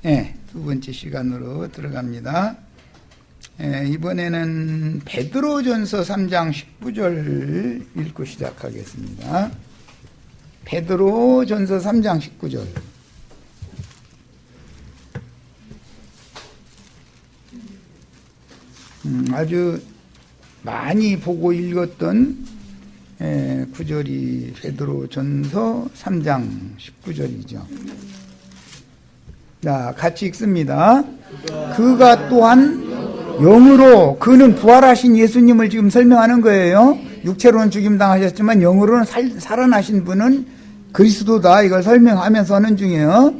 네, 두 번째 시간으로 들어갑니다. 이번에는 베드로전서 3장 19절 읽고 시작하겠습니다. 베드로전서 3장 19절. 아주 많이 보고 읽었던 구절이 베드로전서 3장 19절이죠. 자, 같이 읽습니다. 그가 또한 영으로, 그는 부활하신 예수님을 지금 설명하는 거예요. 육체로는 죽임당하셨지만 영으로는 살아나신 분은 그리스도다, 이걸 설명하면서 하는 중이에요.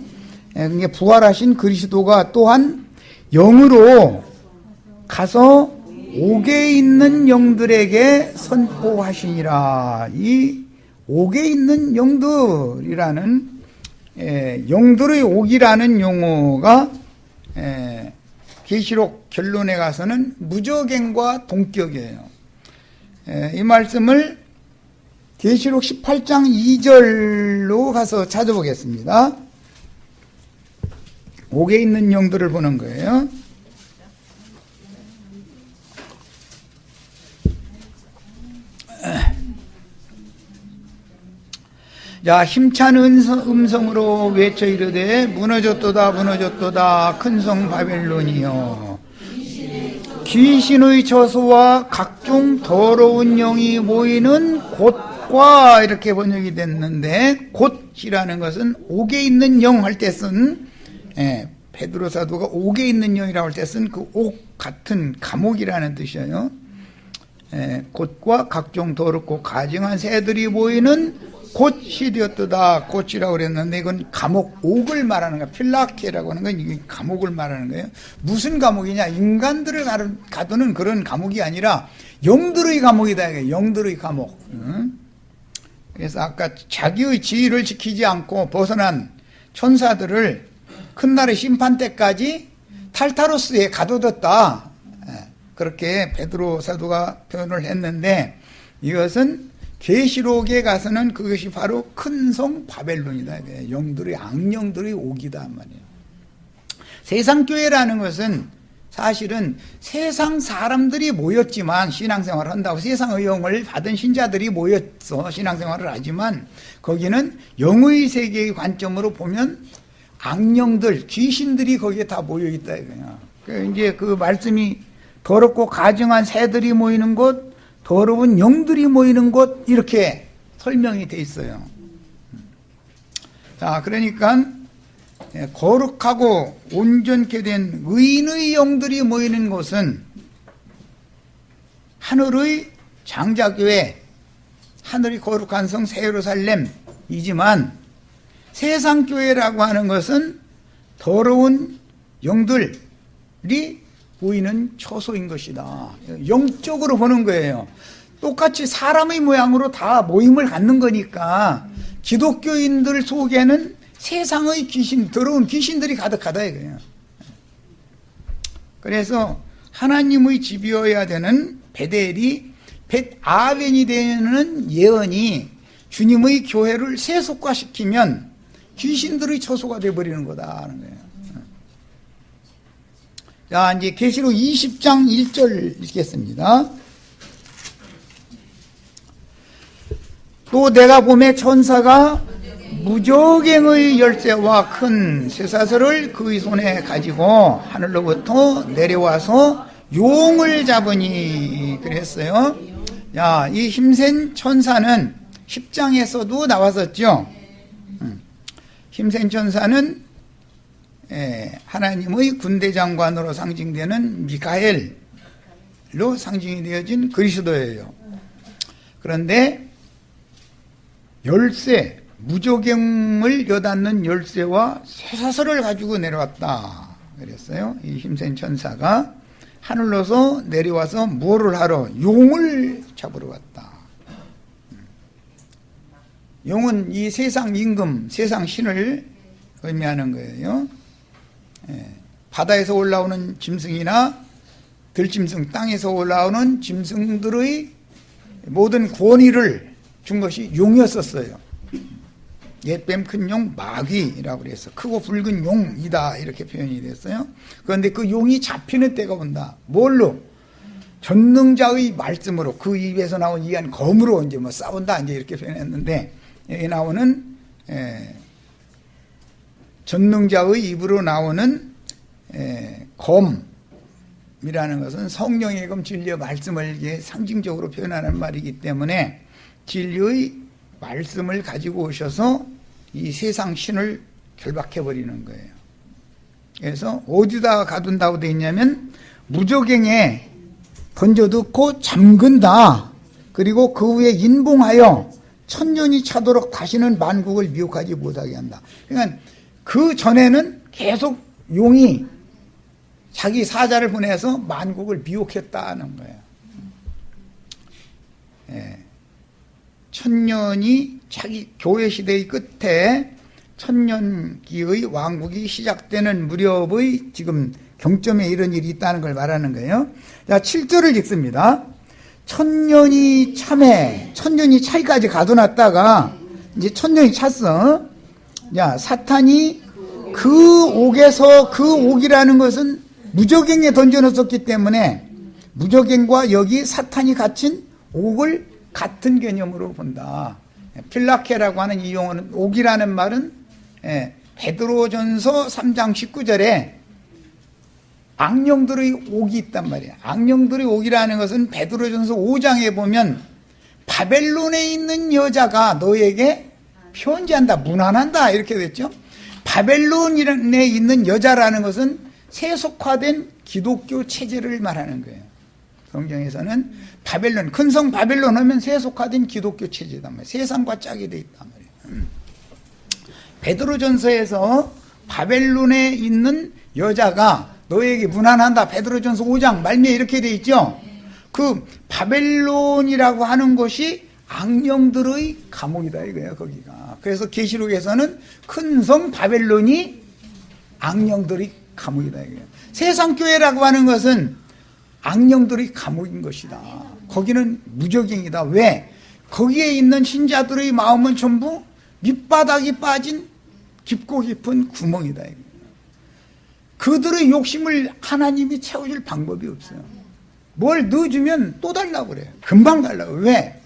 그러니까 부활하신 그리스도가 또한 영으로 가서 옥에 있는 영들에게 선포하시니라. 이 옥에 있는 영들이라는 영들의 옥이라는 용어가 계시록 결론에 가서는 무저갱과 동격이에요. 이 말씀을 계시록 18장 2절로 가서 찾아보겠습니다. 옥에 있는 영들을 보는 거예요. 자, 힘찬 음성으로 외쳐 이르되 무너졌도다 무너졌도다 큰 성 바벨론이여, 귀신의 처소와 각종 더러운 영이 모이는 곳과, 이렇게 번역이 됐는데, 곳이라는 것은 옥에 있는 영 할 때 쓴, 베드로 사도가 옥에 있는 영이라고 할 때 쓴 그 옥 같은 감옥이라는 뜻이에요. 곳과 각종 더럽고 가증한 새들이 모이는 곳이 되었도다. 곳이라고 그랬는데 이건 감옥, 옥을 말하는 거야. 필라케라고 하는 건 이게 감옥을 말하는 거예요. 무슨 감옥이냐? 인간들을 가두는 그런 감옥이 아니라 영들의 감옥이다. 영들의 감옥. 그래서 아까 자기의 지위를 지키지 않고 벗어난 천사들을 큰 날의 심판 때까지 탈타로스에 가둬뒀다. 그렇게 베드로 사도가 표현을 했는데, 이것은 계시록에 가서는 그것이 바로 큰 성 바벨론이다. 영들의, 악령들의 옥이다 말이에요. 세상교회라는 것은 사실은 세상 사람들이 모였지만 신앙생활을 한다고, 세상의 영을 받은 신자들이 모여서 신앙생활을 하지만, 거기는 영의 세계의 관점으로 보면 악령들, 귀신들이 거기에 다 모여있다 이거야. 이제 그 말씀이 더럽고 가증한 새들이 모이는 곳, 더러운 영들이 모이는 곳, 이렇게 설명이 돼 있어요. 자, 그러니까 거룩하고 온전케 된 의인의 영들이 모이는 곳은 하늘의 장자교회, 하늘이 거룩한 성 새 예루살렘이지만, 세상교회라고 하는 것은 더러운 영들이 보이는 처소인 것이다. 영적으로 보는 거예요. 똑같이 사람의 모양으로 다 모임을 갖는 거니까 기독교인들 속에는 세상의 귀신, 더러운 귀신들이 가득하다 이거예요. 그래서 하나님의 집이어야 되는 베델이 벳아벤이 되는 예언이 주님의 교회를 세속화시키면 귀신들의 처소가 되어버리는 거다 하는 거예요. 자, 이제 계시록 20장 1절 읽겠습니다. 또 내가 보매 천사가 무저갱의 열쇠와 큰 쇠사슬을 그의 손에 가지고 하늘로부터 내려와서 용을 잡으니, 그랬어요. 야, 이 힘센 천사는 10장에서도 나왔었죠. 힘센 천사는 하나님의 군대 장관으로 상징되는 미카엘로 상징이 되어진 그리스도예요. 그런데 열쇠, 무저갱을 여닫는 열쇠와 쇠사슬을 가지고 내려왔다 그랬어요. 이 힘센 천사가 하늘로서 내려와서 무엇을 하러? 용을 잡으러 왔다. 용은 이 세상 임금, 세상 신을 의미하는 거예요. 바다에서 올라오는 짐승이나 들짐승, 땅에서 올라오는 짐승들의 모든 권위를 준 것이 용이었었어요. 옛뱀 큰 용 마귀라고 그래서 크고 붉은 용이다 이렇게 표현이 됐어요. 그런데 그 용이 잡히는 때가 온다. 뭘로? 전능자의 말씀으로, 그 입에서 나온 이한 검으로 이제 뭐 싸운다 이제 이렇게 표현했는데, 여기 나오는 전능자의 입으로 나오는 검이라는 것은 성령의 검, 진리의 말씀을 이게 상징적으로 표현하는 말이기 때문에 진리의 말씀을 가지고 오셔서 이 세상 신을 결박해 버리는 거예요. 그래서 어디다가 가둔다고 되어 있냐면 무저갱에 던져두고 잠근다. 그리고 그 후에 인봉하여 천년이 차도록 다시는 만국을 미혹하지 못하게 한다. 그러니까 그 전에는 계속 용이 자기 사자를 보내서 만국을 미혹했다는 거예요. 천년이 자기 교회 시대의 끝에 천년기의 왕국이 시작되는 무렵의 지금 경점에 이런 일이 있다는 걸 말하는 거예요. 자, 7절을 읽습니다. 천년이 참에, 천년이 차이까지 가둬놨다가 이제 천년이 찼어. 야, 사탄이 그 옥에서, 그 옥이라는 것은 무저갱에 던져놓았기 때문에 무저갱과 여기 사탄이 갇힌 옥을 같은 개념으로 본다. 필라케라고 하는 이 용어는, 옥이라는 말은 베드로전서 3장 19절에 악령들의 옥이 있단 말이에요. 악령들의 옥이라는 것은 베드로전서 5장에 보면 바벨론에 있는 여자가 너에게 편지한다, 문안한다 이렇게 됐죠. 바벨론에 있는 여자라는 것은 세속화된 기독교 체제를 말하는 거예요. 성경에서는 바벨론, 큰성 바벨론 하면 세속화된 기독교 체제단 말이에요. 세상과 짝이 돼 있단 말이에요. 베드로전서에서 바벨론에 있는 여자가 너에게 문안한다. 베드로전서 5장 말미에 이렇게 돼 있죠. 그 바벨론이라고 하는 것이 악령들의 감옥이다 이거예요, 거기가. 그래서 계시록에서는 큰성 바벨론이 악령들의 감옥이다 이거예요. 세상교회라고 하는 것은 악령들의 감옥인 것이다. 거기는 무저갱이다. 왜? 거기에 있는 신자들의 마음은 전부 밑바닥이 빠진 깊고 깊은 구멍이다 이거예요. 그들의 욕심을 하나님이 채워줄 방법이 없어요. 뭘 넣어주면 또 달라고 그래요. 금방 달라고. 왜?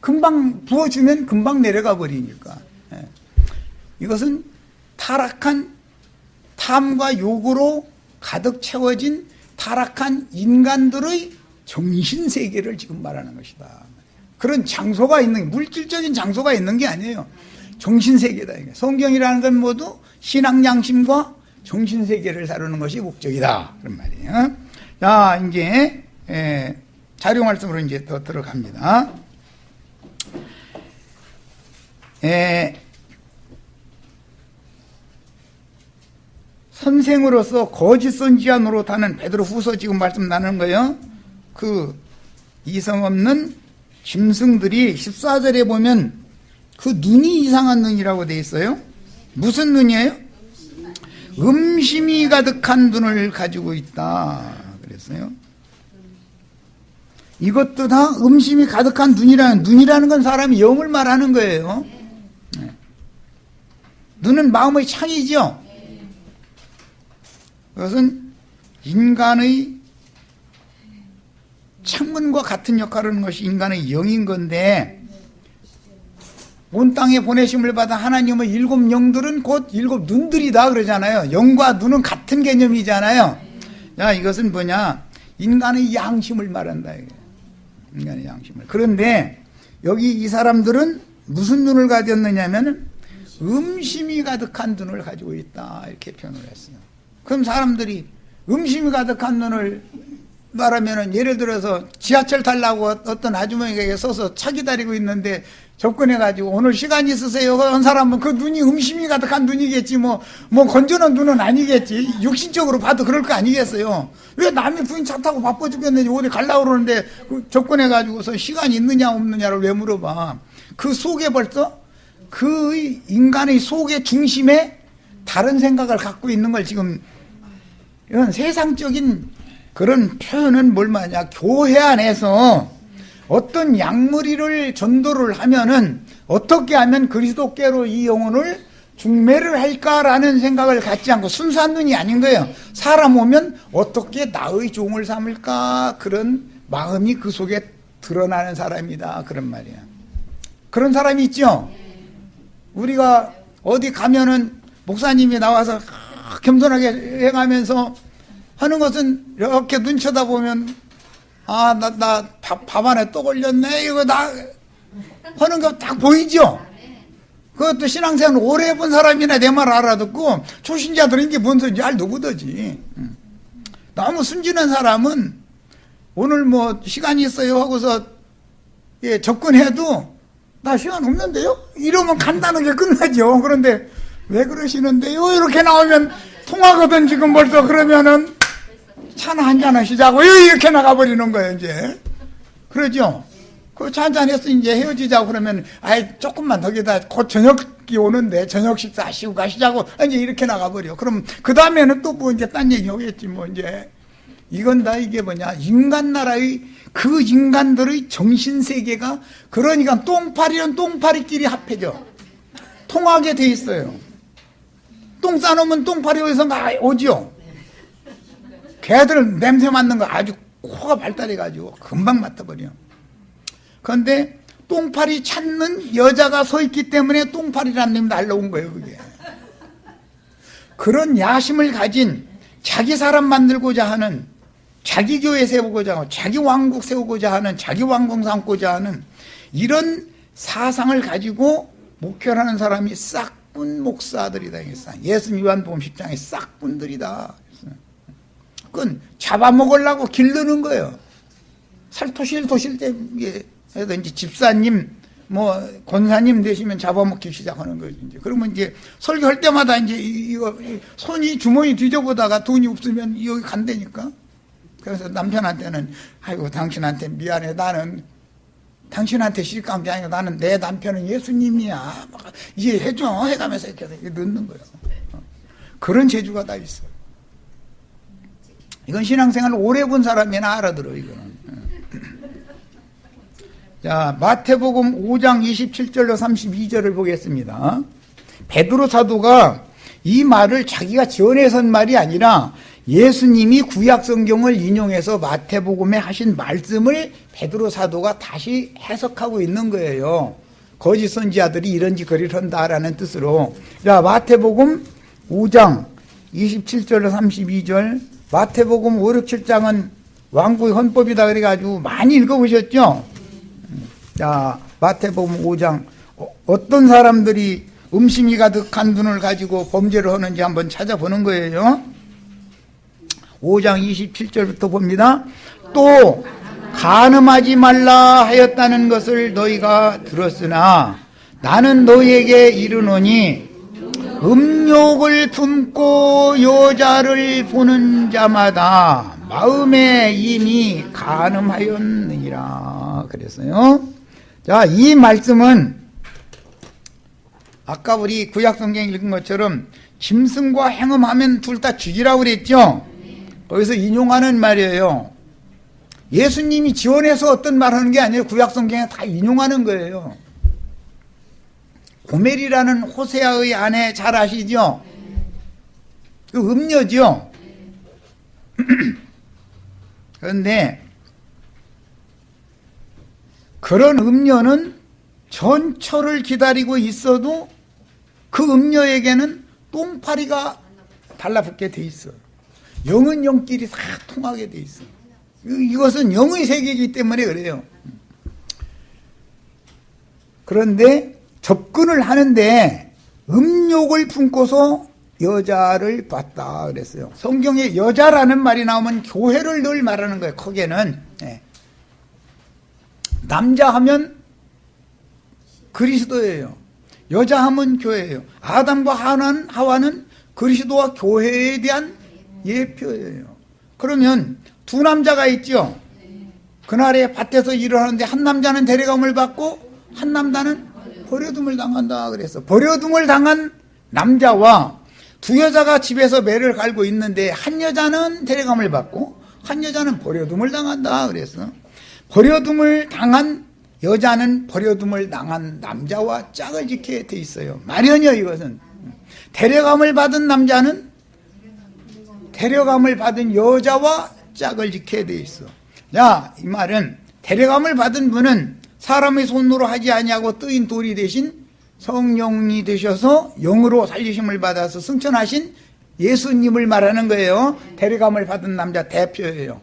금방 부어주면 금방 내려가 버리니까. 이것은 타락한 탐과 욕으로 가득 채워진 타락한 인간들의 정신세계를 지금 말하는 것이다. 그런 장소가 있는, 물질적인 장소가 있는 게 아니에요. 정신세계다. 성경이라는 건 모두 신앙 양심과 정신세계를 다루는 것이 목적이다. 그런 말이에요. 자, 이제, 자료 말씀으로 이제 더 들어갑니다. 선생으로서 거짓 선지자 노릇하는 베드로 후서 지금 말씀 나누는 거예요. 그 이성 없는 짐승들이 14절에 보면 그 눈이 이상한 눈이라고 되어 있어요. 무슨 눈이에요? 음심이 가득한 눈을 가지고 있다 그랬어요. 이것도 다 음심이 가득한 눈이라는 건 사람이 영을 말하는 거예요. 눈은 마음의 창이죠. 그것은 인간의 창문과 같은 역할을 하는 것이 인간의 영인 건데, 온 땅에 보내심을 받은 하나님의 7 영들은 곧 7 눈들이다 그러잖아요. 영과 눈은 같은 개념이잖아요. 자, 이것은 뭐냐? 인간의 양심을 말한다. 인간의 양심을. 그런데 여기 이 사람들은 무슨 눈을 가졌느냐 하면 음심이 가득한 눈을 가지고 있다 이렇게 표현을 했어요. 그럼 사람들이 음심이 가득한 눈을 말하면은, 예를 들어서 지하철 타려고 어떤 아주머니가 서서 차 기다리고 있는데 접근해가지고 오늘 시간 있으세요? 한 사람은 그 눈이 음심이 가득한 눈이겠지, 뭐 건전한 눈은 아니겠지. 육신적으로 봐도 그럴 거 아니겠어요. 왜 남의 부인 차 타고 바빠 죽겠는지 어디 가려고 그러는데 그 접근해가지고서 시간이 있느냐 없느냐를 왜 물어봐. 그 속에 벌써 그 인간의 속의 중심에 다른 생각을 갖고 있는 걸 지금, 이런 세상적인 그런 표현은 뭘 말하냐. 교회 안에서 어떤 약물이를 전도를 하면은 어떻게 하면 그리스도께로 이 영혼을 중매를 할까라는 생각을 갖지 않고 순수한 눈이 아닌 거예요. 사람 오면 어떻게 나의 종을 삼을까, 그런 마음이 그 속에 드러나는 사람이다, 그런 말이야. 그런 사람이 있죠. 우리가 어디 가면은 목사님이 나와서 겸손하게 해가면서 하는 것은 이렇게 눈 쳐다보면 나 밥 안에 또 걸렸네, 이거 나 하는 거 딱 보이죠. 그것도 신앙생활 오래 해본 사람이나 내 말 알아듣고 초신자들은 이게 뭔 소리인지 알 누구더지. 너무 순진한 사람은 오늘 뭐 시간이 있어요 하고서 접근해도 나 시간 없는데요? 이러면 간단하게 끝나죠. 그런데 왜 그러시는데요? 이렇게 나오면 통하거든 지금 벌써. 그러면은 차나 한잔 하시자고 이렇게 나가버리는 거예요 이제. 그러죠? 그 차 한잔 해서 이제 헤어지자고 그러면 조금만 더 기다려, 곧 저녁이 오는데 저녁 식사 하시고 가시자고 이제 이렇게 나가버려. 그럼 그 다음에는 또 뭐 이제 딴 얘기 오겠지 뭐. 이제 이건 다 이게 뭐냐, 인간 나라의 그 인간들의 정신세계가, 그러니까 똥파리는 똥파리끼리 합해져 통하게 돼 있어요. 똥 싸놓으면 똥파리 어디선가 오지요. 걔들 냄새 맡는 거 아주 코가 발달해가지고 금방 맡아버려. 그런데 똥파리 찾는 여자가 서 있기 때문에 똥파리라는 놈이 날라온 거예요 그게. 그런 야심을 가진, 자기 사람 만들고자 하는, 자기 교회 세우고자 하고 자기 왕국 세우고자 하는, 자기 왕궁 삼고자 하는 이런 사상을 가지고 목회를 하는 사람이 싹군 목사들이다. 예수님 요한복음 10장에 싹군들이다. 그건 잡아먹으려고 기르는 거예요. 살토실 때 해서 이제 집사님 뭐 권사님 되시면 잡아먹기 시작하는 거죠. 이제 그러면 이제 설교할 때마다 이제 이거 손이 주머니 뒤져보다가 돈이 없으면 여기 간다니까. 그래서 남편한테는 아이고 당신한테 미안해, 나는 당신한테 실감이 아니고 나는 내 남편은 예수님이야, 이해해줘 해가면서 이렇게 넣는 거예요. 그런 재주가 다 있어요. 이건 신앙생활을 오래 본 사람이나 알아들어 이거는. 자, 마태복음 5장 27절로 32절을 보겠습니다. 베드로 사도가 이 말을 자기가 지어내서 한 말이 아니라 예수님이 구약 성경을 인용해서 마태복음에 하신 말씀을 베드로 사도가 다시 해석하고 있는 거예요. 거짓 선지자들이 이런지 그리를 한다라는 뜻으로. 자, 마태복음 5장 27절로 32절. 마태복음 5, 6, 7장은 왕국의 헌법이다 그래가지고 많이 읽어보셨죠? 자, 마태복음 5장. 어떤 사람들이 음심이 가득한 눈을 가지고 범죄를 하는지 한번 찾아보는 거예요. 5장 27절부터 봅니다. 또 간음하지 말라 하였다는 것을 너희가 들었으나 나는 너희에게 이르노니 음욕을 품고 여자를 보는 자마다 마음에 이미 간음하였느니라 그랬어요. 자, 이 말씀은 아까 우리 구약성경 읽은 것처럼 짐승과 행음하면 둘 다 죽이라고 그랬죠. 거기서 인용하는 말이에요. 예수님이 지원해서 어떤 말 하는 게 아니에요. 구약성경에 다 인용하는 거예요. 고멜이라는 호세아의 아내 잘 아시죠? 그 음녀죠. 그런데 그런 음녀는 전처를 기다리고 있어도 그 음녀에게는 똥파리가 달라붙게 돼 있어. 영은 영끼리 다 통하게 돼 있어. 이것은 영의 세계이기 때문에 그래요. 그런데 접근을 하는데 음욕을 품고서 여자를 봤다 그랬어요. 성경에 여자라는 말이 나오면 교회를 늘 말하는 거예요. 거기에는 남자 하면 그리스도예요. 여자 하면 교회예요. 아담과 하와는 그리스도와 교회에 대한 예표예요. 그러면 두 남자가 있죠. 그날에 밭에서 일을 하는데 한 남자는 데려감을 받고 한 남자는 버려둠을 당한다 그래서 버려둠을 당한 남자와 두 여자가 집에서 매를 갈고 있는데 한 여자는 데려감을 받고 한 여자는 버려둠을 당한다 그래서 버려둠을 당한 여자는 버려둠을 당한 남자와 짝을 지켜야 돼 있어요. 말이요, 이것은. 데려감을 받은 남자는 데려감을 받은 여자와 짝을 지켜야 돼 있어. 자, 이 말은 데려감을 받은 분은 사람의 손으로 하지 아니하고 뜨인 돌이 대신 성령이 되셔서 영으로 살리심을 받아서 승천하신 예수님을 말하는 거예요. 데려감을 받은 남자 대표예요.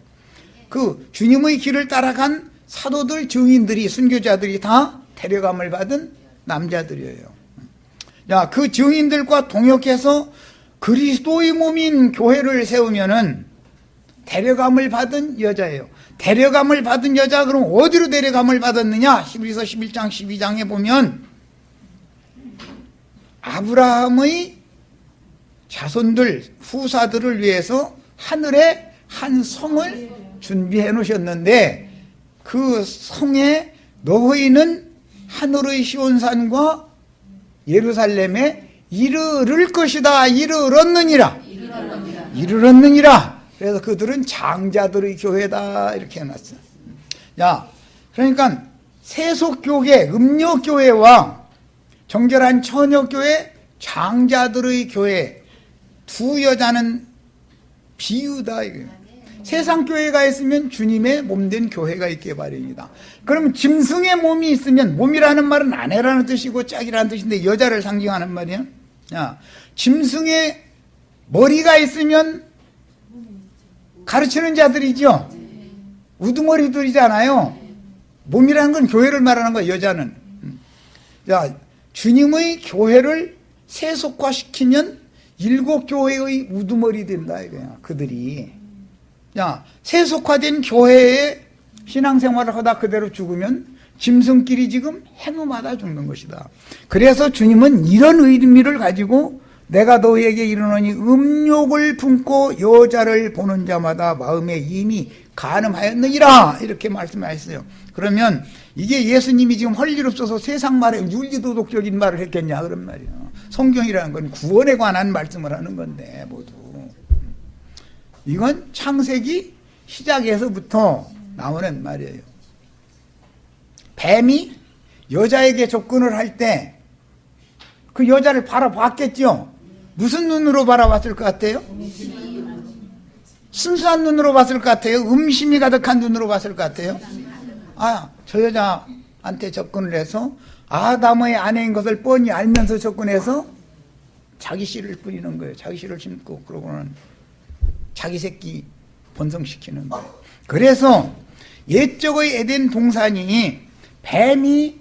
그 주님의 길을 따라간 사도들, 증인들이, 순교자들이 다 데려감을 받은 남자들이에요. 자, 그 증인들과 동역해서 그리스도의 몸인 교회를 세우면은 데려감을 받은 여자예요. 데려감을 받은 여자, 그럼 어디로 데려감을 받았느냐? 히브리서 11장 12장에 보면 아브라함의 자손들, 후사들을 위해서 하늘에 한 성을 준비해 놓으셨는데 그 성에 너희는 하늘의 시온산과 예루살렘에 이르를 것이다. 이르렀느니라. 이르렀느니라. 그래서 그들은 장자들의 교회다. 이렇게 해놨어. 야, 그러니까 세속교회, 음녀교회와 정결한 처녀교회, 장자들의 교회, 두 여자는 비유다. 이거예요. 세상 교회가 있으면 주님의 몸된 교회가 있게 마련이다. 그러면 짐승의 몸이 있으면, 몸이라는 말은 아내라는 뜻이고 짝이라는 뜻인데 여자를 상징하는 말이야. 야, 짐승의 머리가 있으면 가르치는 자들이죠. 우두머리들이잖아요. 몸이라는 건 교회를 말하는 거야, 여자는. 자, 주님의 교회를 세속화시키면 일곱 교회의 우두머리 된다 이거야, 그들이. 자, 세속화된 교회에 신앙생활을 하다 그대로 죽으면 짐승끼리 지금 행음하다 죽는 것이다. 그래서 주님은 이런 의미를 가지고 내가 너희에게 이르노니 음욕을 품고 여자를 보는 자마다 마음에 이미 간음하였느니라 이렇게 말씀하셨어요. 그러면 이게 예수님이 지금 할 일 없어서 세상 말에 윤리도덕적인 말을 했겠냐 그런 말이에요. 성경이라는 건 구원에 관한 말씀을 하는 건데 모두 이건 창세기 시작에서부터 나오는 말이에요. 뱀이 여자에게 접근을 할 때 그 여자를 바라봤겠죠. 무슨 눈으로 바라봤을 것 같아요? 순수한 눈으로 봤을 것 같아요? 음심이 가득한 눈으로 봤을 것 같아요? 아, 저 여자한테 접근을 해서 아담의 아내인 것을 뻔히 알면서 접근해서 자기 씨를 뿌리는 거예요. 자기 씨를 심고 그러고는 자기 새끼 번성시키는 거예요. 그래서 옛적의 에덴 동산이 뱀이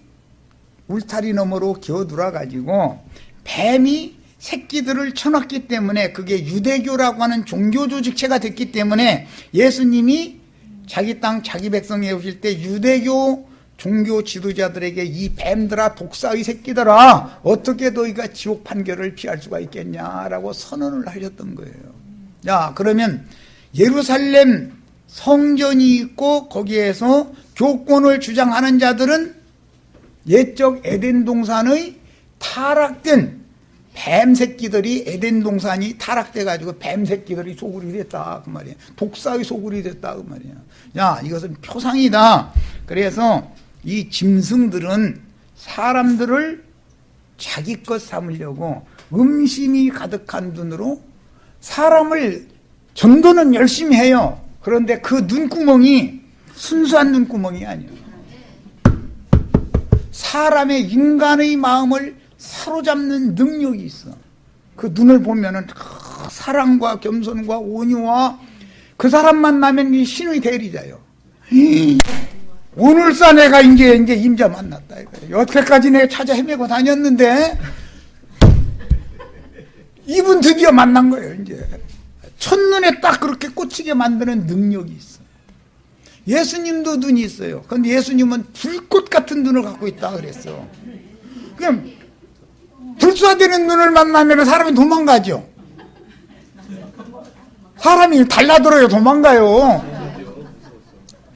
울타리 너머로 기어들어 가지고 뱀이 새끼들을 쳐놨기 때문에 그게 유대교라고 하는 종교 조직체가 됐기 때문에 예수님이 자기 땅 자기 백성에 오실 때 유대교 종교 지도자들에게 이 뱀들아 독사의 새끼들아 어떻게 너희가 지옥 판결을 피할 수가 있겠냐라고 선언을 하셨던 거예요. 자, 그러면 예루살렘 성전이 있고 거기에서 교권을 주장하는 자들은 옛적 에덴 동산의 타락된 뱀 새끼들이 에덴 동산이 타락돼 가지고 뱀 새끼들이 소굴이 됐다 그 말이야. 독사의 소굴이 됐다 그 말이야. 야, 이것은 표상이다. 그래서 이 짐승들은 사람들을 자기 것 삼으려고 음심이 가득한 눈으로 사람을 전도는 열심히 해요. 그런데 그 눈구멍이 순수한 눈구멍이 아니에요. 사람의 인간의 마음을 사로잡는 능력이 있어. 그 눈을 보면은 사랑과 겸손과 온유와 그 사람 만나면 이 신의 대리자요. 오늘사 내가 이제 임자 만났다. 여태까지 내가 찾아 헤매고 다녔는데 이분 드디어 만난 거예요. 이제 첫눈에 딱 그렇게 꽂히게 만드는 능력이 있어. 예수님도 눈이 있어요. 그런데 예수님은 불꽃 같은 눈을 갖고 있다 그랬어. 그냥 불사되는 눈을 만나면 사람이 도망가죠. 사람이 달라들어요. 도망가요.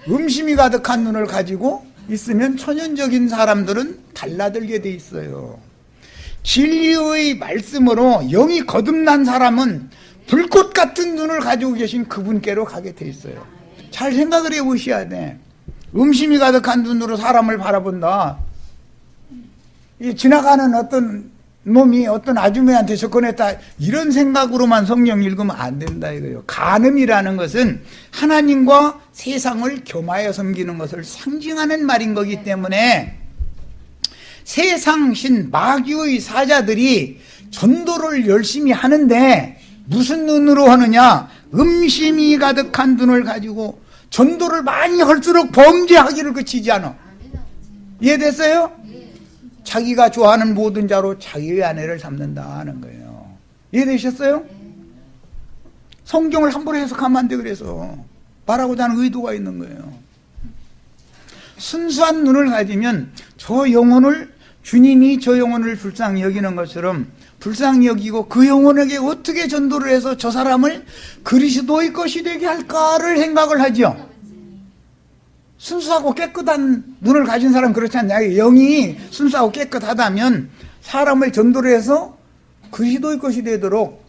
음심이 가득한 눈을 가지고 있으면 천연적인 사람들은 달라들게 돼 있어요. 진리의 말씀으로 영이 거듭난 사람은 불꽃 같은 눈을 가지고 계신 그분께로 가게 돼 있어요. 잘 생각을 해 보셔야 돼. 음심이 가득한 눈으로 사람을 바라본다. 이 지나가는 어떤 놈이 어떤 아주머니한테 접근했다, 이런 생각으로만 성경 읽으면 안 된다 이거예요. 간음이라는 것은 하나님과 세상을 겸하여 섬기는 것을 상징하는 말인 거기 때문에 세상신 마귀의 사자들이 전도를 열심히 하는데 무슨 눈으로 하느냐? 음심이 가득한 눈을 가지고 전도를 많이 할수록 범죄하기를 그치지 않아. 이해됐어요? 자기가 좋아하는 모든 자로 자기의 아내를 삼는다 하는 거예요. 이해되셨어요? 성경을 함부로 해석하면 안 돼. 그래서 말하고자 하는 의도가 있는 거예요. 순수한 눈을 가지면 저 영혼을, 주님이 저 영혼을 불쌍히 여기는 것처럼 불쌍히 여기고 그 영혼에게 어떻게 전도를 해서 저 사람을 그리스도의 것이 되게 할까를 생각을 하죠. 순수하고 깨끗한 눈을 가진 사람 그렇지 않냐? 영이 순수하고 깨끗하다면 사람을 전도를 해서 그리스도의 것이 되도록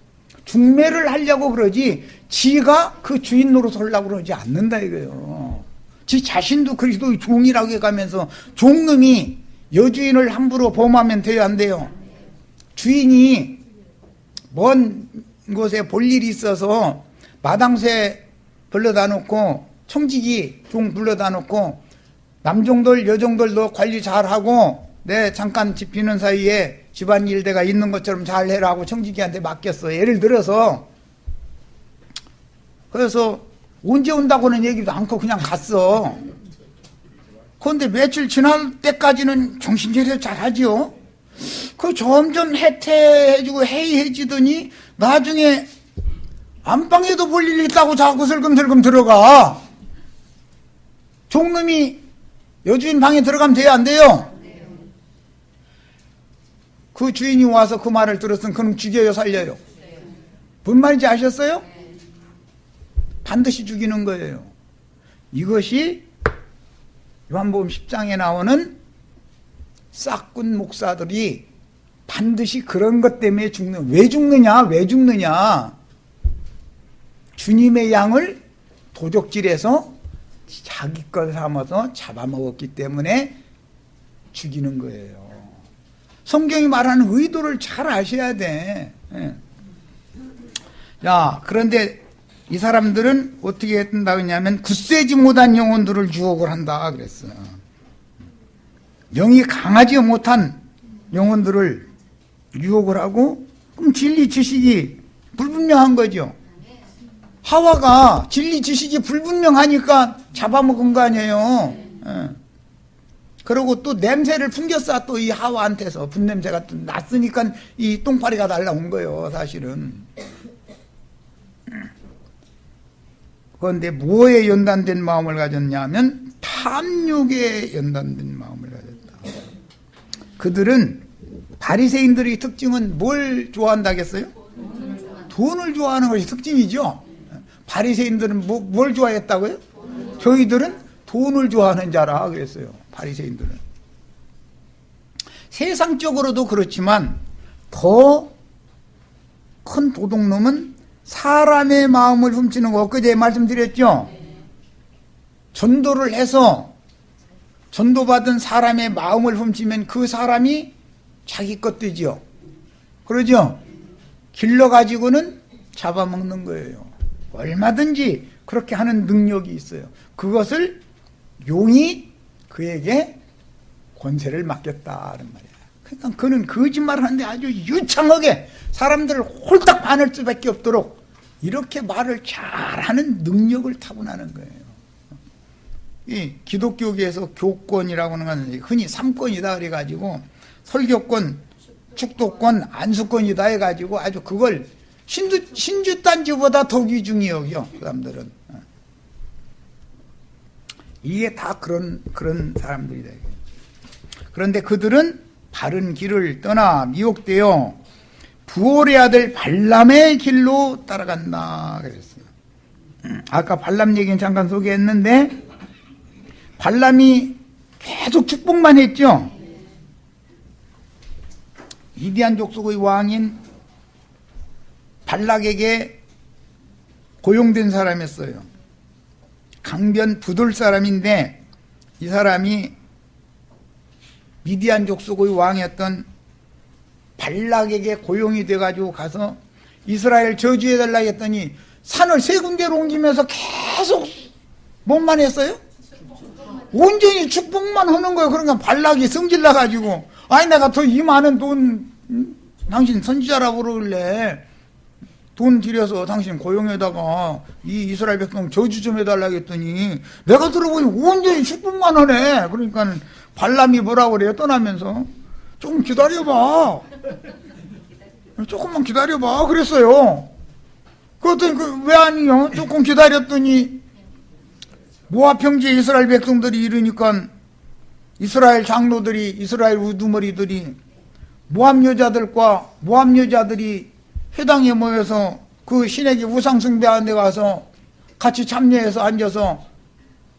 중매를 하려고 그러지, 지가 그 주인 노릇을 하려고 그러지 않는다 이거예요. 지 자신도 그리스도의 종이라고 해가면서 종놈이 여주인을 함부로 범하면 돼요, 안 돼요? 주인이 먼 곳에 볼 일이 있어서 마당새 불러다 놓고, 청지기 종 불러다 놓고 남종들 여종들도 관리 잘하고 내 잠깐 집 비는 사이에 집안일대가 있는 것처럼 잘 해라 하고 청지기한테 맡겼어. 예를 들어서. 그래서 언제 온다고는 얘기도 않고 그냥 갔어. 그런데 며칠 지날 때까지는 정신차려 잘하지요. 그 점점 해태해지고 해이해지더니 나중에 안방에도 볼 일이 있다고 자꾸 슬금슬금 들어가. 종놈이 여주인 방에 들어가면 돼요, 안 돼요? 그 주인이 와서 그 말을 들었으면 그놈 죽여요, 살려요? 뭔 말인지 아셨어요? 반드시 죽이는 거예요. 이것이 요한복음 10장에 나오는 싹군 목사들이 반드시 그런 것 때문에 죽는. 왜 죽느냐? 왜 죽느냐? 주님의 양을 도적질해서 자기 것 삼아서 잡아먹었기 때문에 죽이는 거예요. 성경이 말하는 의도를 잘 아셔야 돼. 자, 그런데 이 사람들은 어떻게 했다고 했냐면 굳세지 못한 영혼들을 유혹을 한다 그랬어요. 영이 강하지 못한 영혼들을 유혹을 하고, 그럼 진리 지식이 불분명한 거죠. 하와가 진리 지식이 불분명하니까 잡아먹은 거 아니에요. 그리고 또 냄새를 풍겼어. 또 이 하와한테서 분냄새가 또 났으니까 이 똥파리가 날라온 거예요, 사실은. 그런데 뭐에 연단된 마음을 가졌냐면 탐욕에 연단된 마음을 가졌다. 그들은, 바리새인들의 특징은 뭘 좋아한다겠어요? 돈을 좋아하는 것이 특징이죠. 바리새인들은 뭘 좋아했다고요? 저희들은 돈을 좋아하는 자라 그랬어요. 바리새인들은. 세상적으로도 그렇지만 더 큰 도둑놈은 사람의 마음을 훔치는 거. 엊그제 말씀드렸죠. 전도를 해서 전도받은 사람의 마음을 훔치면 그 사람이 자기 것 되죠. 그러죠? 길러가지고는 잡아먹는 거예요. 얼마든지 그렇게 하는 능력이 있어요. 그것을 용이 그에게 권세를 맡겼다는 말이야. 그러니까 그는 거짓말을 하는데 아주 유창하게 사람들을 홀딱 반할 수밖에 없도록 이렇게 말을 잘하는 능력을 타고나는 거예요. 이 기독교계에서 교권이라고 하는 건 흔히 3권이다 그래가지고 설교권, 축도권, 안수권이다 해가지고 아주 그걸 신주단지보다 더 귀중히 여겨, 그 사람들은. 이게 다 그런 사람들이다. 그런데 그들은 바른 길을 떠나 미혹되어 부올의 아들 발람의 길로 따라간다 그랬어요. 아까 발람 얘기는 잠깐 소개했는데 발람이 계속 축복만 했죠. 미디안 족속의 왕인 발락에게 고용된 사람이었어요. 강변 부돌 사람인데 이 사람이 미디안 족속의 왕이었던 발락에게 고용이 돼가지고 가서 이스라엘 저주해달라 했더니 산을 세 군데로 옮기면서 계속 뭐만 했어요? 온전히 축복만 하는 거예요. 그러니까 발락이 성질나가지고, 아니 내가 더 이 많은 돈, 당신 선지자라고 그러길래 돈 들여서 당신 고용에다가 이 이스라엘 백성 저주 좀 해달라고 했더니 내가 들어보니 온전히 축복만 하네. 그러니까 발람이 뭐라고 그래요? 떠나면서 조금 기다려봐, 조금만 기다려봐 그랬어요. 그랬더니 왜 아니요? 조금 기다렸더니 모압 형제 이스라엘 백성들이 이러니까 이스라엘 장로들이, 이스라엘 우두머리들이 모압 여자들이 회당에 모여서 그 신에게 우상 숭배하는 데 가서 같이 참여해서 앉아서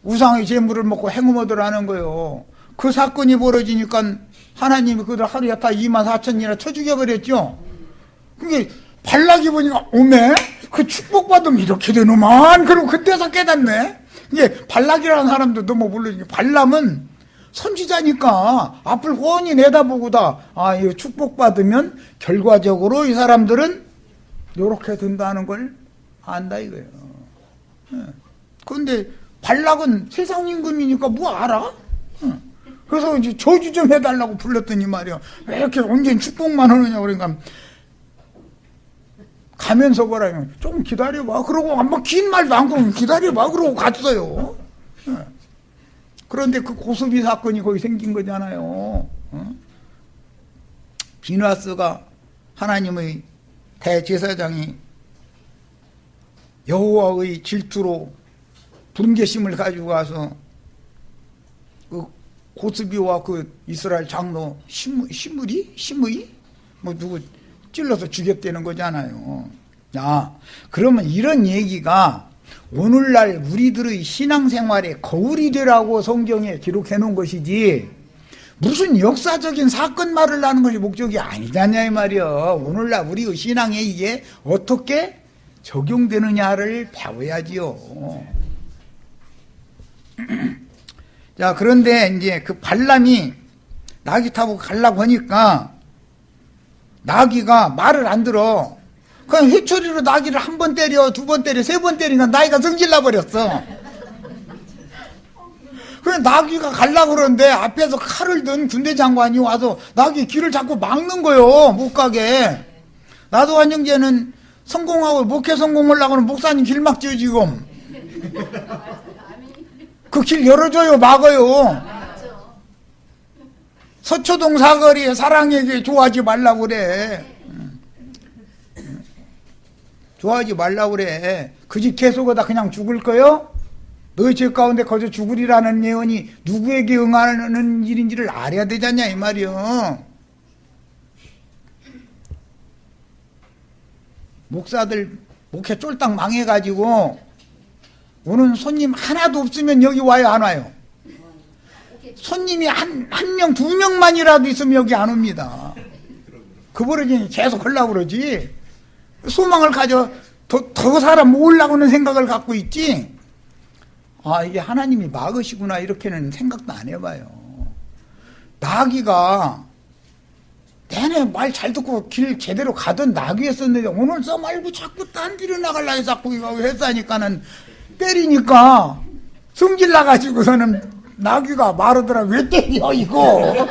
우상의 제물을 먹고 행음어들 하는 거예요. 그 사건이 벌어지니까 하나님이 그들 하루에 다 24,000이나 쳐 죽여버렸죠. 그게 발락이 보니까 오메 그 축복받으면 이렇게 되노만. 그리고 그때서 깨닫네. 이게 발락이라는 사람도 너무 모르니까 발람은 선지자니까 앞을 훤히 내다보고다, 아, 이 축복받으면 결과적으로 이 사람들은 요렇게 된다는 걸 안다 이거예요. 그런데 발락은 세상 임금이니까 뭐 알아? 그래서 이제 저주 좀 해달라고 불렀더니 말이야, 왜 이렇게 온전히 축복만 하느냐. 그러니까 가면서 뭐라면 조금 기다려봐. 그러고 한번 긴 말도 안 그러고 기다려봐. 그러고 갔어요. 그런데 그 고스비 사건이 거기 생긴 거잖아요. 비누아스가 하나님의 대제사장이 여호와의 질투로 분개심을 가지고 가서 그 고스비와 그 이스라엘 장로 시므이 뭐 누구 찔러서 죽였다는 거잖아요. 그러면 이런 얘기가 오늘날 우리들의 신앙생활에 거울이 되라고 성경에 기록해 놓은 것이지 무슨 역사적인 사건 말을 하는 것이 목적이 아니잖냐 이 말이야. 오늘날 우리의 신앙에 이게 어떻게 적용되느냐를 배워야지요. 자, 그런데 이제 그 발람이 나귀 타고 가려고 하니까 나귀가 말을 안 들어. 그냥 회초리로 나귀를 한 번 때려, 두 번 때려, 세 번 때리니까 나귀가 성질나 버렸어. 그래 나귀가 가려고 그러는데 앞에서 칼을 든 군대 장관이 와서 나귀 길을 자꾸 막는 거요. 못 가게. 나도 한 형제는 성공하고 목회 성공하려고 하는 목사님 길 막지요 지금. 그 길 열어줘요. 막아요. 서초동 사거리에 사랑에게 좋아하지 말라고 그래. 좋아하지 말라고 그래. 그 집 계속하다 그냥 죽을 거요? 너희 집 가운데 거저 죽으리라는 예언이 누구에게 응하는 일인지를 알아야 되잖냐 이 말이요. 목사들 목회 쫄딱 망해가지고 오는 손님 하나도 없으면 여기 와요 안 와요? 손님이 한 명, 두 명만이라도 있으면 여기 안 옵니다. 그 버릇이 계속 하려고 그러지. 소망을 가져 더 사람 모으려고 하는 생각을 갖고 있지. 아, 이게 하나님이 막으시구나 이렇게는 생각도 안 해봐요. 나귀가 내내 말 잘 듣고 길 제대로 가던 나귀였었는데 오늘 써 말고 자꾸 딴 길로 나가려고 해서 자꾸 이거 했으니까는 때리니까 성질 나가지고서는 나귀가 말하더라. 왜 때려 이거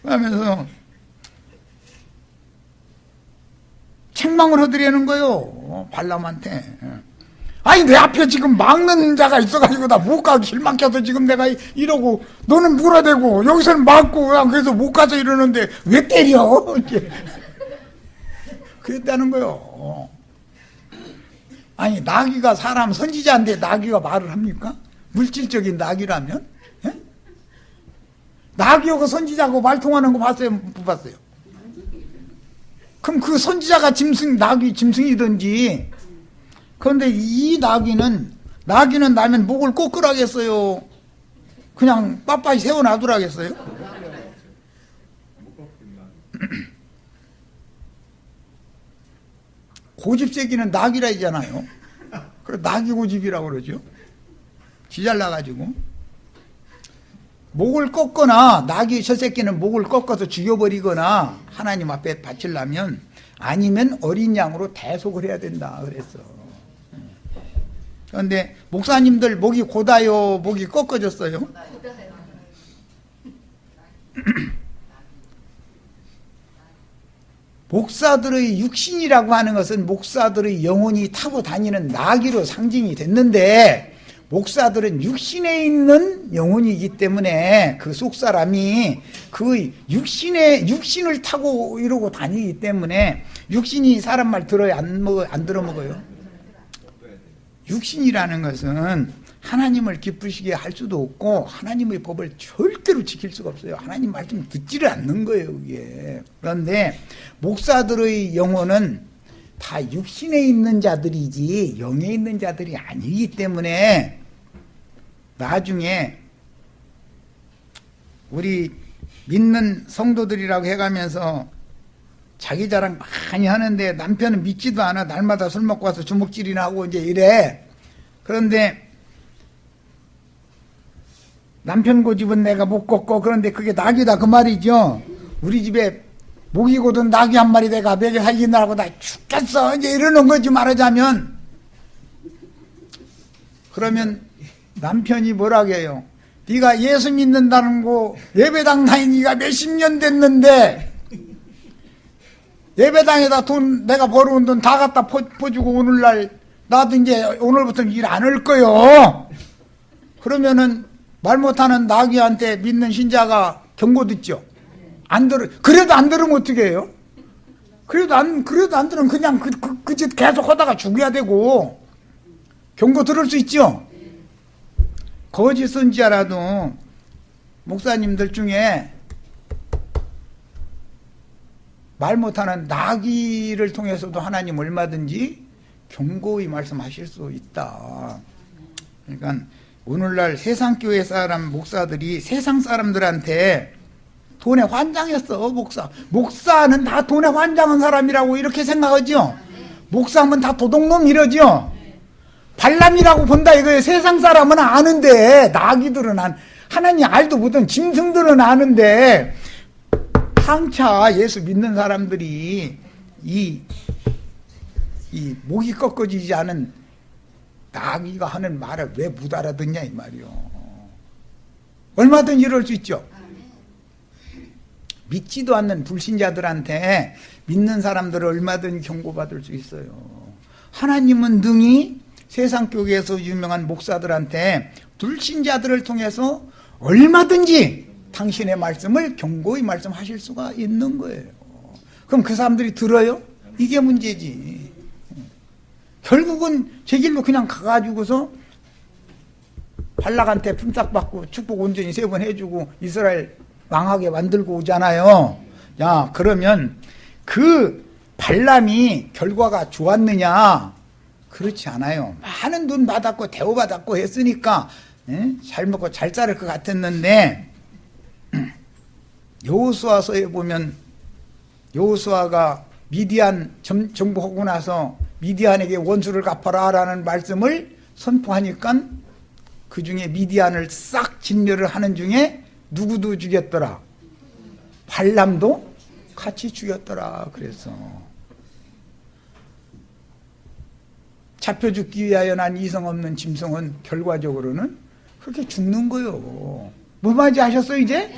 하면서 책망을 하드리는 거요 발람한테. 아니 내 앞에 지금 막는 자가 있어가지고 나 못 가고 길 막혀서 지금 내가 이러고 너는 물어대고 여기서는 막고 그래서 못 가서 이러는데 왜 때려 그랬다는 거요. 아니 나귀가 사람 선지자인데 나귀가 말을 합니까? 물질적인 나귀라면? 예? 나귀하고 선지자하고 말통하는 거 봤어요? 못 봤어요? 그럼 그 선지자가 나귀 짐승이든지. 그런데 이 나귀는 나면 목을 꼭 끌어야겠어요? 그냥 빳빳이 세워놔두라겠어요? 고집세기는 낙이라 하잖아요. 그 낙이 고집이라고 그러죠. 지잘나가지고 목을 꺾거나, 낙이 저 새끼는 목을 꺾어서 죽여버리거나 하나님 앞에 바치려면, 아니면 어린 양으로 대속을 해야 된다 그랬어. 그런데 목사님들 목이 고다요, 목이 꺾어졌어요? 목사들의 육신이라고 하는 것은 목사들의 영혼이 타고 다니는 나귀로 상징이 됐는데, 목사들은 육신에 있는 영혼이기 때문에 그 속사람이 그 육신을 타고 이러고 다니기 때문에, 육신이 사람 말 들어야 안 들어먹어요. 육신이라는 것은 하나님을 기쁘시게 할 수도 없고 하나님의 법을 절대로 지킬 수가 없어요. 하나님 말씀 듣지를 않는 거예요, 그게. 그런데 목사들의 영혼은 다 육신에 있는 자들이지 영에 있는 자들이 아니기 때문에, 나중에 우리 믿는 성도들이라고 해가면서 자기 자랑 많이 하는데 남편은 믿지도 않아. 날마다 술 먹고 와서 주먹질이나 하고 이제 이래. 그런데 남편 고집은 내가 못 꺾고, 그런데 그게 낙이다 그 말이죠. 우리 집에 목이 고든 낙이 한 마리 내가 먹여 살리느라고 나 죽겠어 이제 이러는 거지, 말하자면. 그러면 남편이 뭐라고 해요? 네가 예수 믿는다는 거 예배당 다니니까 몇십 년 됐는데 예배당에다 돈 내가 벌어온 돈 다 갖다 퍼주고 오늘날 나도 이제 오늘부터는 일 안 할 거요. 그러면은 말 못하는 나귀한테 믿는 신자가 경고 듣죠. 안 들어. 그래도 안 들으면 어떻게 해요? 그래도 안 들으면 그냥 그 짓 계속 하다가 죽어야 되고, 경고 들을 수 있죠. 거짓 선지자라도 목사님들 중에 말 못하는 나귀를 통해서도 하나님 얼마든지 경고의 말씀하실 수 있다. 그러니까 오늘날 세상교회 사람 목사들이 세상 사람들한테 돈에 환장했어. 목사는 다 돈에 환장한 사람이라고 이렇게 생각하죠. 목사면 다 도둑놈 이러죠. 발람이라고 본다 이거예요. 세상 사람은 아는데, 나귀들은 하나님 알도 못한 짐승들은 아는데, 한차 예수 믿는 사람들이 이 목이 꺾어지지 않은 나귀가 하는 말을 왜 못 알아듣냐 이 말이요. 얼마든지 이럴 수 있죠. 믿지도 않는 불신자들한테 믿는 사람들을 얼마든지 경고받을 수 있어요. 하나님은 능히 세상 교회에서 유명한 목사들한테 불신자들을 통해서 얼마든지 당신의 말씀을 경고의 말씀하실 수가 있는 거예요. 그럼 그 사람들이 들어요? 이게 문제지. 결국은 제 길로 그냥 가가지고서 발락한테 품삯받고 축복 온전히 3번 해주고 이스라엘 망하게 만들고 오잖아요. 야, 그러면 그 발람이 결과가 좋았느냐? 그렇지 않아요. 많은 돈 받았고 대우받았고 했으니까 잘 먹고 잘 살 것 같았는데, 여호수아서에 보면 여호수아가 미디안 정복하고 나서 미디안에게 원수를 갚아라 라는 말씀을 선포하니까 그 중에 미디안을 싹 진멸을 하는 중에 누구도 죽였더라? 발람도 같이 죽였더라. 그래서 잡혀 죽기 위하여 난 이성 없는 짐승은 결과적으로는 그렇게 죽는 거요. 뭐 말인지 아셨어요 이제?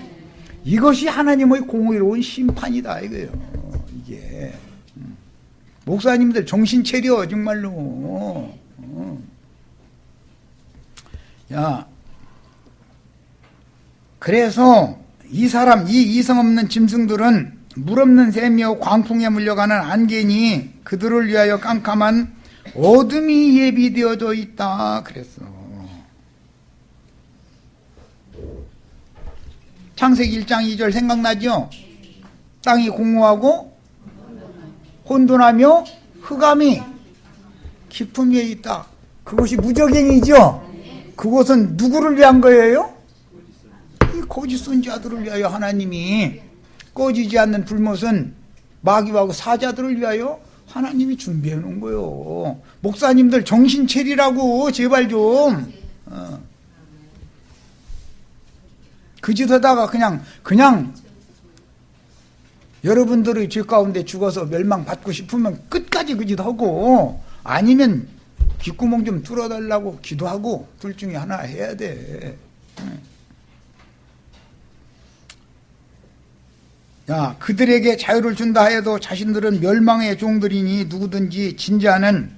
이것이 하나님의 공의로운 심판이다 이거예요. 이게 목사님들 정신 차려 정말로. 야, 그래서 이 이성 없는 짐승들은 물 없는 샘이요 광풍에 물려가는 안개니 그들을 위하여 깜깜한 어둠이 예비되어져 있다 그랬어. 창세기 1장 2절 생각나죠? 땅이 공허하고 혼돈하며 흑암이 깊음 위에 있다. 그것이 무적행이죠. 그것은 누구를 위한 거예요? 이 거짓 선지자들을 위하여 하나님이 꺼지지 않는 불못은 마귀와 사자들을 위하여 하나님이 준비해 놓은 거요. 목사님들 정신 차리라고 제발 좀. 그 짓 하다가 그냥 여러분들의 죄 가운데 죽어서 멸망받고 싶으면 끝까지 그 짓 하고, 아니면 귓구멍 좀 뚫어달라고 기도하고, 둘 중에 하나 해야 돼. 야, 그들에게 자유를 준다 해도 자신들은 멸망의 종들이니 누구든지 진지하는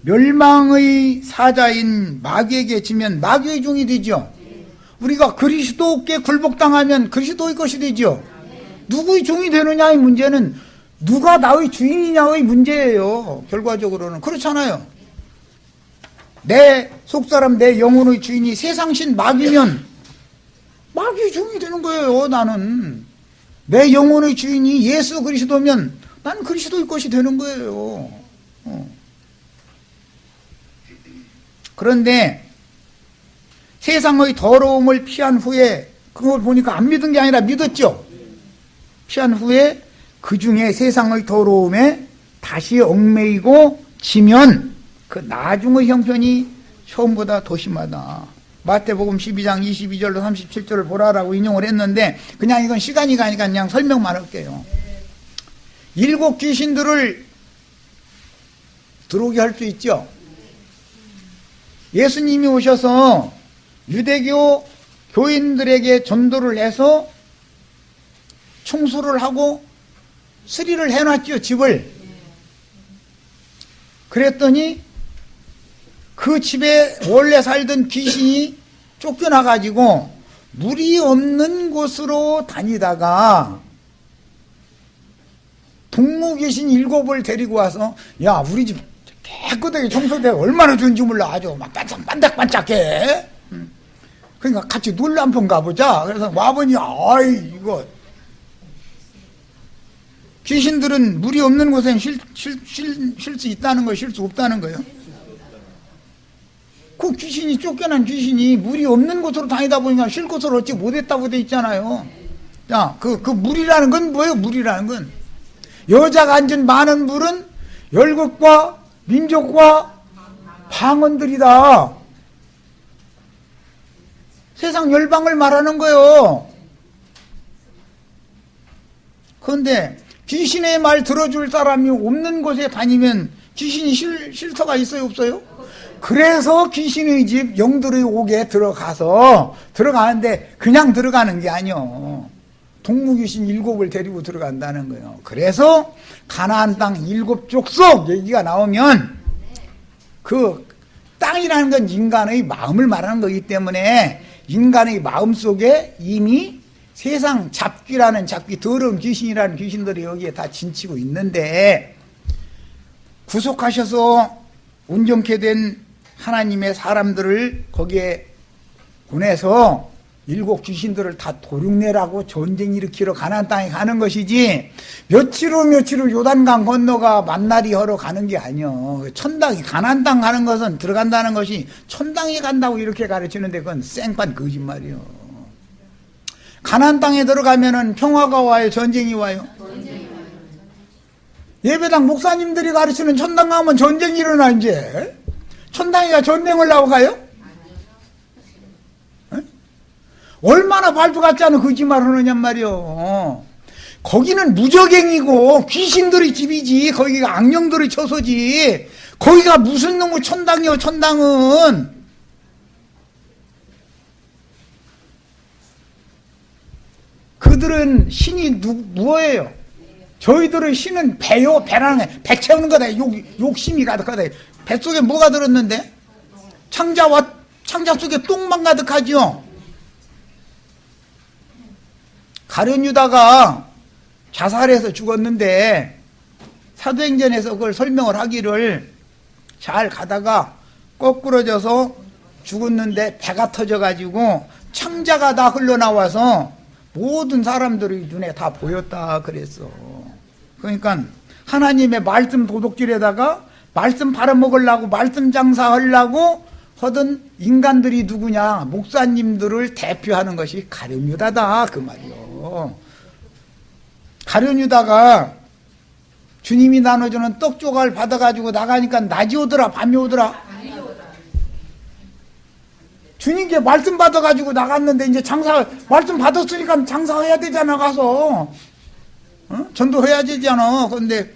멸망의 사자인 마귀에게 지면 마귀의 종이 되죠. 우리가 그리스도께 굴복당하면 그리스도의 것이 되죠. 누구의 종이 되느냐의 문제는 누가 나의 주인이냐의 문제예요. 결과적으로는 그렇잖아요. 내 속사람, 내 영혼의 주인이 세상신 마귀면 마귀의 종이 되는 거예요. 나는 내 영혼의 주인이 예수 그리스도면 나는 그리스도의 것이 되는 거예요. 그런데 세상의 더러움을 피한 후에, 그걸 보니까 안 믿은 게 아니라 믿었죠. 피한 후에 그 중에 세상의 더러움에 다시 얽매이고 지면 그 나중의 형편이 처음보다 더 심하다. 마태복음 12장 22절로 37절을 보라라고 인용을 했는데, 그냥 이건 시간이 가니까 그냥 설명만 할게요. 7 귀신들을 들어오게 할 수 있죠. 예수님이 오셔서 유대교 교인들에게 전도를 해서 청소를 하고 수리를 해놨죠, 집을. 그랬더니 그 집에 원래 살던 귀신이 쫓겨나가지고 물이 없는 곳으로 다니다가 동무귀신 7을 데리고 와서, 야, 우리 집 깨끗하게 청소되고 얼마나 좋은지 몰라. 아주 막 반짝반짝해. 그러니까 같이 놀러 한번 가보자. 그래서 와보니, 아이, 이거. 귀신들은 물이 없는 곳엔 쉴 수 있다는 거예요? 쉴 수 없다는 거예요? 그 귀신이, 쫓겨난 귀신이 물이 없는 곳으로 다니다 보니까 쉴 곳을 얻지 못했다고 돼 있잖아요. 자, 그 물이라는 건 뭐예요? 물이라는 건. 여자가 앉은 많은 물은 열국과 민족과 방언들이다. 세상 열방을 말하는 거예요. 그런데 귀신의 말 들어줄 사람이 없는 곳에 다니면 귀신이 쉴터가 있어요, 없어요? 그래서 귀신의 집 영들의 옥에 들어가는데 그냥 들어가는 게 아니요. 동무귀신 7을 데리고 들어간다는 거예요. 그래서 가나안 땅 7족속 얘기가 나오면 그 땅이라는 건 인간의 마음을 말하는 거기 때문에 인간의 마음 속에 이미 세상 잡귀라는 잡귀, 더러운 귀신이라는 귀신들이 여기에 다 진치고 있는데, 구속하셔서 온전케 된 하나님의 사람들을 거기에 보내서 7 귀신들을 다 도륙내라고 전쟁 일으키러 가나안 땅에 가는 것이지, 며칠 후 요단강 건너가 만나리 하러 가는 게 아니요. 천당이, 가나안 땅 가는 것은, 들어간다는 것이 천당에 간다고 이렇게 가르치는데 그건 생판 거짓말이요. 가나안 땅에 들어가면은 평화가 와요, 전쟁이 와요? 예배당 목사님들이 가르치는 천당 가면 전쟁이 일어나. 이제 천당이가 전쟁을 나고 가요? 얼마나 말도 같지 않은 거짓말을 하느냔 말이요. 거기는 무적행이고 귀신들의 집이지, 거기가 악령들의 처소지, 거기가 무슨 놈의 천당이요. 천당은 그들은 신이 뭐예요? 저희들의 신은 배요. 배라는 게 배 채우는 거다. 욕심이 가득하다. 뱃속에 뭐가 들었는데? 창자 속에 똥만 가득하죠. 가룟 유다가 자살해서 죽었는데 사도행전에서 그걸 설명을 하기를, 잘 가다가 거꾸러져서 죽었는데 배가 터져가지고 창자가 다 흘러나와서 모든 사람들의 눈에 다 보였다 그랬어. 그러니까 하나님의 말씀 도둑질에다가 말씀 팔아먹으려고, 말씀 장사하려고 하던 인간들이 누구냐? 목사님들을 대표하는 것이 가룟 유다다 그 말이요. 가룟 유다가 주님이 나눠주는 떡 조각을 받아가지고 나가니까 낮이 오더라, 밤이 오더라? 주님께 말씀 받아가지고 나갔는데 이제 말씀 받았으니까 장사해야 되잖아, 가서. 어? 전도해야 되잖아. 그런데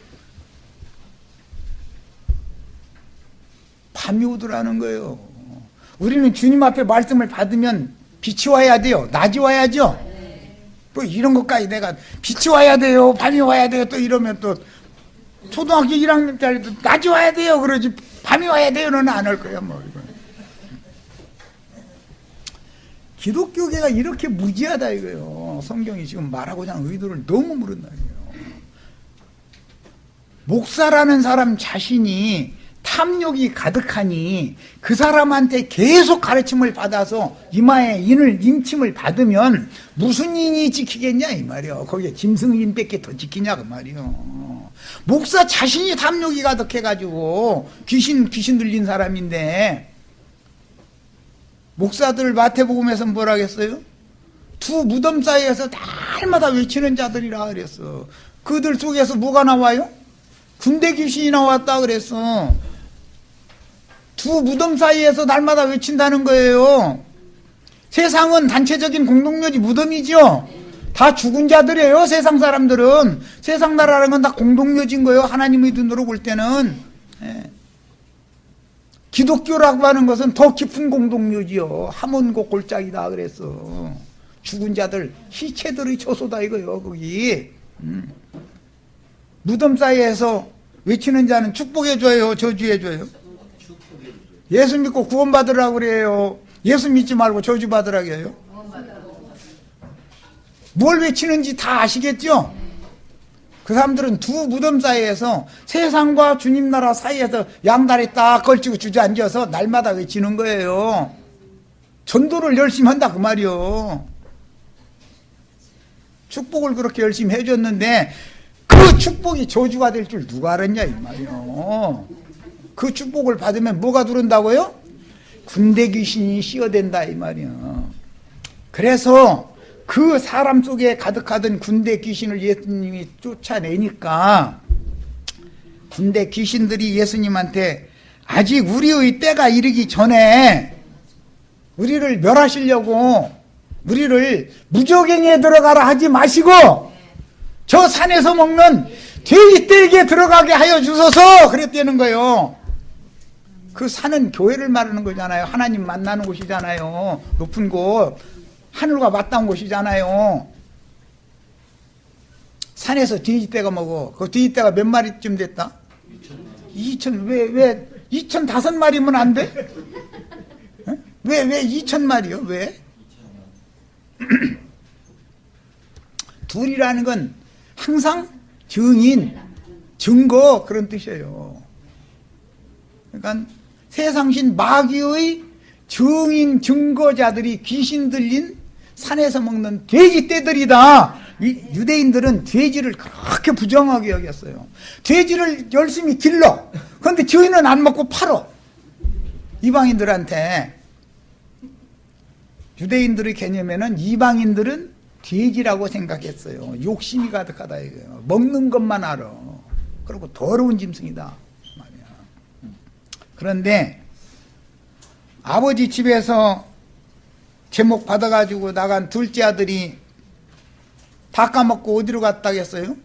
밤이 오더라는 거예요. 우리는 주님 앞에 말씀을 받으면 빛이 와야 돼요. 낮이 와야죠. 또 이런 것까지 내가 빛이 와야 돼요, 밤이 와야 돼요, 또 이러면 또 초등학교 1학년짜리도 낮이 와야 돼요 그러지 밤이 와야 돼요는 안 할 거야 뭐. 기독교계가 이렇게 무지하다 이거예요. 성경이 지금 말하고자 하는 의도를 너무 모른다 이거예요. 목사라는 사람 자신이 탐욕이 가득하니 그 사람한테 계속 가르침을 받아서 이마에 인침을 받으면 무슨 인이 지키겠냐 이 말이요. 거기에 짐승인밖에 더 지키냐 그 말이요. 목사 자신이 탐욕이 가득해가지고 귀신 들린 사람인데, 목사들 마태복음에서 뭐라 했어요? 두 무덤 사이에서 날마다 외치는 자들이라 그랬어. 그들 속에서 뭐가 나와요? 군대 귀신이 나왔다 그랬어. 두 무덤 사이에서 날마다 외친다는 거예요. 세상은 단체적인 공동묘지 무덤이죠. 다 죽은 자들이에요. 세상 사람들은. 세상 나라라는 건 다 공동묘지인 거예요. 하나님의 눈으로 볼 때는. 예. 기독교라고 하는 것은 더 깊은 공동묘지요. 함원고 골짜기다 그랬어. 죽은 자들 시체들의 처소다 이거요. 거기. 무덤 사이에서 외치는 자는 축복해줘요, 저주해줘요? 예수 믿고 구원받으라고 그래요? 예수 믿지 말고 저주받으라고 해요? 뭘 외치는지 다 아시겠죠? 그 사람들은 두 무덤 사이에서 세상과 주님 나라 사이에서 양다리 딱 걸치고 주저앉아서 날마다 외치는 거예요. 전도를 열심히 한다 그 말이요. 축복을 그렇게 열심히 해줬는데 그 축복이 저주가 될 줄 누가 알았냐 이 말이요. 그 축복을 받으면 뭐가 들어온다고요? 군대 귀신이 씌어댄다 이 말이요. 그래서 그 사람 속에 가득하던 군대 귀신을 예수님이 쫓아내니까 군대 귀신들이 예수님한테 아직 우리의 때가 이르기 전에 우리를 멸하시려고 우리를 무저갱에 들어가라 하지 마시고 저 산에서 먹는 돼지떼에게 들어가게 하여 주소서 그랬다는 거예요. 그 산은 교회를 말하는 거잖아요. 하나님 만나는 곳이잖아요. 높은 곳, 하늘과 맞닿은 곳이잖아요. 산에서 돼지떼가 먹어. 그 돼지떼가 몇 마리쯤 됐다? 2천. 왜 2,005마리면 안 돼? 왜 2,000마리요? 왜? 둘이라는 건 항상 증인, 증거 그런 뜻이에요. 그러니까 세상신 마귀의 증인, 증거자들이 귀신 들린 산에서 먹는 돼지떼들이다. 유대인들은 돼지를 그렇게 부정하게 여겼어요. 돼지를 열심히 길러. 그런데 저희는 안 먹고 팔어. 이방인들한테. 유대인들의 개념에는 이방인들은 돼지라고 생각했어요. 욕심이 가득하다 이거예요. 먹는 것만 알아. 그리고 더러운 짐승이다 말이야. 그런데 아버지 집에서 제목 받아가지고 나간 둘째 아들이 다 까먹고 어디로 갔다겠어요?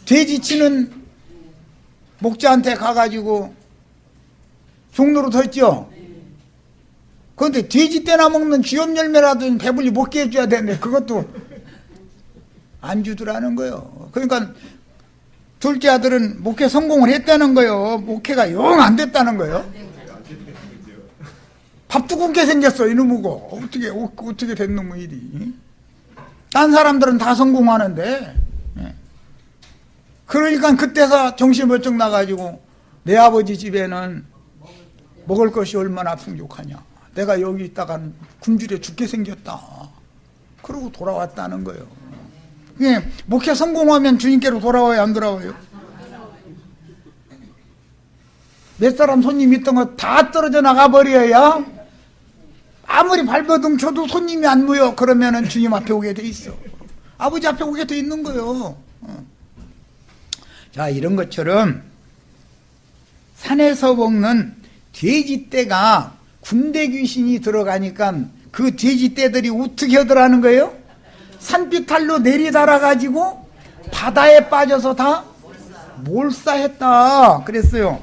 돼지 치는 목자한테 가가지고 종로로 섰죠. 그런데 돼지 떼나 먹는 쥐염 열매라도 배불리 먹게 해줘야 되는데 그것도 안 주더라는 거예요. 그러니까 둘째 아들은 목회 성공을 했다는 거예요. 목회가 영 안 됐다는 거예요. 밥도 굶게 생겼어 이놈이고. 어떻게 된 놈의 일이. 딴 사람들은 다 성공하는데. 그러니까 그때서 정신 번쩍 나가지고 내 아버지 집에는 먹을 것이 얼마나 풍족하냐. 내가 여기 있다가 굶주려 죽게 생겼다. 그러고 돌아왔다는 거예요. 목회 성공하면 주님께로 돌아와요, 안 돌아와요? 몇 사람 손님 있던 거 다 떨어져 나가버려야 아무리 발버둥 쳐도 손님이 안 모여. 그러면은 주님 앞에 오게 돼 있어. 아버지 앞에 오게 돼 있는 거예요. 자, 이런 것처럼 산에서 먹는 돼지떼가 군대 귀신이 들어가니까 그 돼지떼들이 어떻게 하더라는 거예요? 산비탈로 내리달아가지고 바다에 빠져서 다 몰사했다 그랬어요.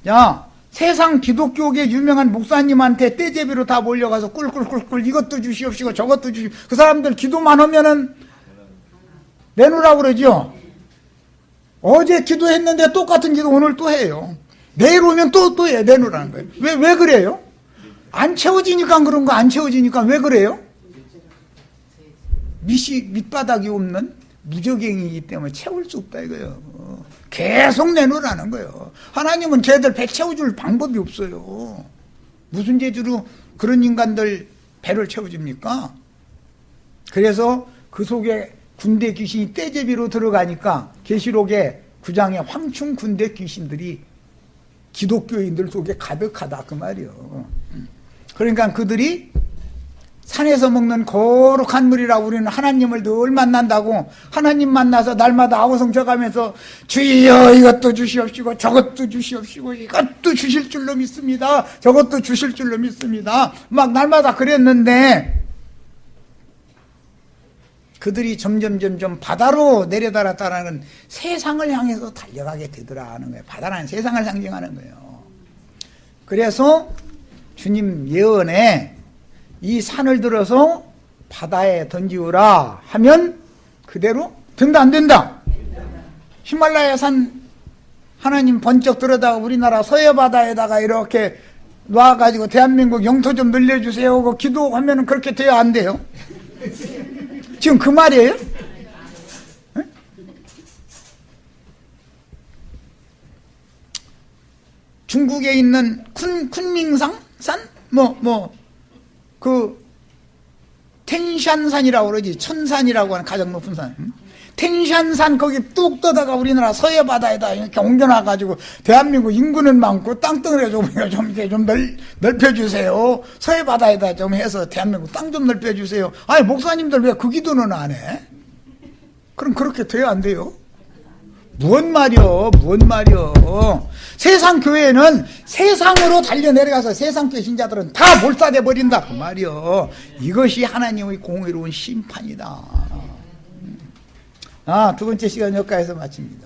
야, 세상 기독교계 유명한 목사님한테 떼제비로 다 몰려가서 꿀꿀꿀꿀 이것도 주시옵시고 저것도 주시옵시고 그 사람들 기도만 하면은 내놓으라고 그러죠. 어제 기도했는데 똑같은 기도 오늘 또 해요. 내일 오면 또 해. 내놓으라는 거예요. 왜 그래요? 안 채워지니까 그런 거. 안 채워지니까 왜 그래요? 밑바닥이 없는 무적행이기 때문에 채울 수 없다 이거예요. 계속 내놓으라는 거예요. 하나님은 걔들 배 채워줄 방법이 없어요. 무슨 재주로 그런 인간들 배를 채워줍니까? 그래서 그 속에 군대 귀신이 떼제비로 들어가니까 계시록에 9장에 황충 군대 귀신들이 기독교인들 속에 가득하다 그 말이요. 그러니까 그들이 산에서 먹는 거룩한 물이라고 우리는 하나님을 늘 만난다고 하나님 만나서 날마다 아우성 져가면서 주여 이것도 주시옵시고 저것도 주시옵시고 이것도 주실 줄로 믿습니다. 저것도 주실 줄로 믿습니다. 막 날마다 그랬는데 그들이 점점 바다로 내려달았다는 세상을 향해서 달려가게 되더라 하는 거예요. 바다라는 세상을 상징하는 거예요. 그래서 주님 예언에 이 산을 들어서 바다에 던지우라 하면 그대로 된다 안 된다? 히말라야 산 하나님 번쩍 들어다가 우리나라 서해바다에다가 이렇게 놔가지고 대한민국 영토 좀 늘려주세요 하고 기도하면 그렇게 돼야 안 돼요? 지금 그 말이에요? 에? 중국에 있는 쿤밍상 산? 그 텐샨산이라고 그러지. 천산이라고 하는 가장 높은 산. 텐샨산 거기 뚝 떠다가 우리나라 서해바다에다 이렇게 옮겨놔가지고 대한민국 인구는 많고 땅덩어리가 좀 이렇게 좀 넓혀주세요. 서해바다에다 좀 해서 대한민국 땅 좀 넓혀주세요. 아니 목사님들 왜 그 기도는 안 해? 그럼 그렇게 돼야 안 돼요? 무슨 말이요? 세상 교회는 세상으로 달려내려가서 세상 교회 신자들은 다 몰살돼 버린다 그 말이요. 이것이 하나님의 공의로운 심판이다. 두 번째 시간 여기까지서 마칩니다.